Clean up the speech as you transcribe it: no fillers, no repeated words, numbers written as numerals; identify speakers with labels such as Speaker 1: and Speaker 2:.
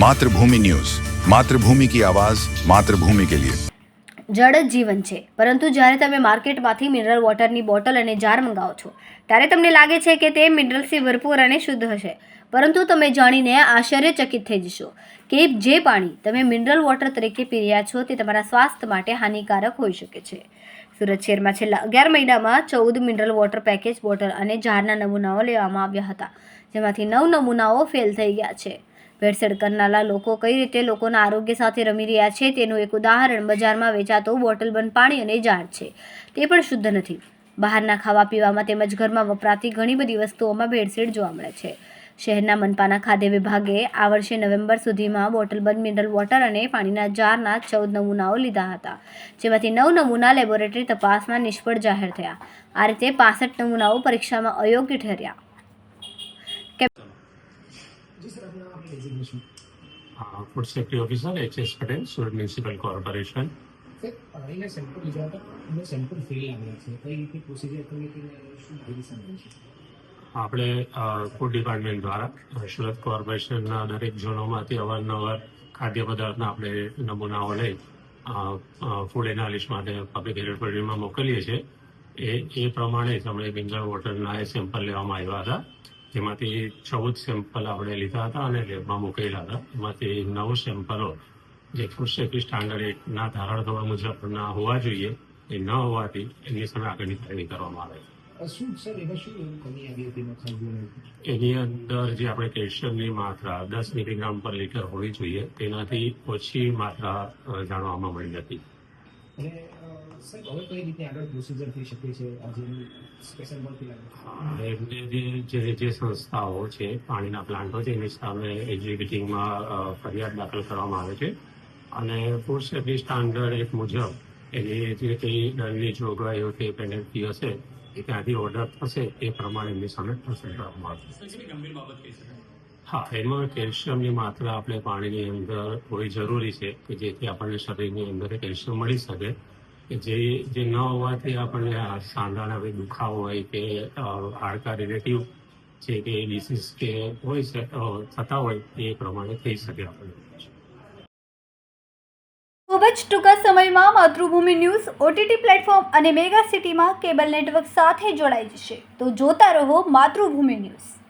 Speaker 1: मातृभूमि न्यूज, मातृभूमि की आवाज, मातृभूमि के लिए।
Speaker 2: જળ જ જીવન છે, પરંતુ જ્યારે તમે માર્કેટમાંથી મિનરલ વોટરની બોટલ અને જાર મંગાવો છો ત્યારે તમને લાગે છે કે તે મિનરલ્સથી ભરપૂર અને શુદ્ધ હશે, પરંતુ તમે જાણીને આશ્ચર્યચકિત થઈ જશો કે જે પાણી તમે મિનરલ વોટર તરીકે પી રહ્યા છો તે તમારા સ્વાસ્થ્ય માટે હાનિકારક હોઈ શકે છે. સુરત શહેરમાં છેલ્લા 11 મહિનામાં 14 મિનરલ વોટર પેકેજ બોટલ અને જારના નમૂનાઓ લેવામાં આવ્યા હતા, જેમાંથી 9 નમૂનાઓ ફેલ થઈ ગયા છે. ભેળસેળ કરનારા લોકો કઈ રીતે લોકોના આરોગ્ય સાથે રમી રહ્યા છે તેનું એક ઉદાહરણ બજારમાં વેચાતો બોટલબંધ પાણી અને જાર છે. તે પણ શુદ્ધ નથી. બહારના ખાવા પીવામાં તેમજ ઘરમાં વપરાતી ઘણી બધી વસ્તુઓમાં ભેળસેળ જોવા મળે છે. શહેરના મનપાના ખાદ્ય વિભાગે આ વર્ષે નવેમ્બર સુધીમાં બોટલબંધ મિનરલ વોટર અને પાણીના જારના 14 નમૂનાઓ લીધા હતા, જેમાંથી 9 નમૂના લેબોરેટરી તપાસમાં નિષ્ફળ જાહેર થયા. આ રીતે 65 નમૂનાઓ પરીક્ષામાં અયોગ્ય ઠર્યા.
Speaker 3: Food safety officer H S. Patel, Surat municipal corporation.
Speaker 4: પાણીના સેમ્પલ લીધા હતા અને સેમ્પલ ફેલ આવ્યા છે. કઈ રીતે પ્રોસિજર કરી કે શું મેડિસિન છે?
Speaker 3: આપણે ફૂડ ડિપાર્ટમેન્ટ દ્વારા સુરત કોર્પોરેશનના દરેક ઝોનોમાંથી અવારનવાર ખાદ્ય પદાર્થના આપણે નમૂનાઓ લઈ ફૂડ એનાલિસિસ માટે પબ્લિક હેલ્થ ડિપાર્ટમેન્ટમાં મોકલીએ છીએ. એ પ્રમાણે જ આપણે મિનરલ વોટરના સેમ્પલ લેવામાં આવ્યા હતા, જેમાંથી 14 સેમ્પલ આપણે લીધા હતા અને લેબમાં મોકલેલા હતા. એમાંથી 9 સેમ્પલો જે ફૂડ સેફ્ટી સ્ટાન્ડર્ડ એક્ટના ધારાધોરણ મુજબના હોવા જોઈએ એ ન હોવાથી એની સામે આગળની કાર્યવાહી કરવામાં આવે.
Speaker 4: શું સર એમાં શું કમી આવી હતી?
Speaker 3: એની અંદર જે આપણે કેલ્શિયમની માત્રા 10 મિલીગ્રામ પર લીટર હોવી જોઈએ તેનાથી ઓછી માત્રા જાણવામાં મળી હતી.
Speaker 4: અને સર હવે કઈ રીતે આગળ પ્રોસિજર થઈ શકે છે? આજે સ્પેશિયલ
Speaker 3: એમને જે સંસ્થાઓ છે, પાણીના પ્લાન્ટો છે, એની સામે એક્ઝિક્યુટિવમાં ફરિયાદ દાખલ કરવામાં આવે છે અને ફૂડ સેફ્ટી સ્ટાન્ડર્ડ એક મુજબ એની જે કંઈ દંડની જોગવાઈઓ કે પેનલ્ટી હશે એ ત્યાંથી ઓર્ડર થશે એ પ્રમાણે એમની સામે પ્રોસેસ કરવામાં આવશે. હા, એમાં કેલ્શિયમની માત્રા આપણે પાણીની અંદર હોવી જરૂરી છે કે જેથી આપણને શરીરની અંદર કેલ્શિયમ મળી શકે, કે જે ન હોવાથી આપણને સાંધાના કોઈ દુખાવો હોય કે હાડકા રિલેટિવ છે કે ડિસીઝ કે હોય છે થતા હોય એ પ્રમાણે થઈ શકે આપણને.
Speaker 2: ખૂબ જ ટૂંકા સમયમાં માતૃભૂમિ ન્યૂઝ OTT પ્લેટફોર્મ અને મેગા સિટીમાં કેબલ નેટવર્ક સાથે જોડાઈ જશે, તો જોતા રહો માતૃભૂમિ ન્યૂઝ.